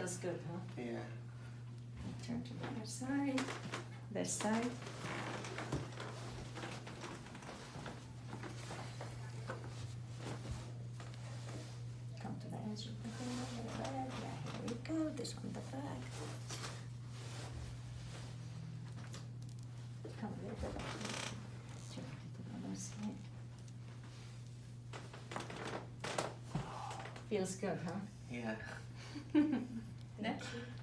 feels good, huh? Yeah. Turn to the other side, this side. Come to the edge of the bed, yeah, here we go, this one the back. Come a little bit up, turn to the other side. Feels good, huh? Yeah. That's it.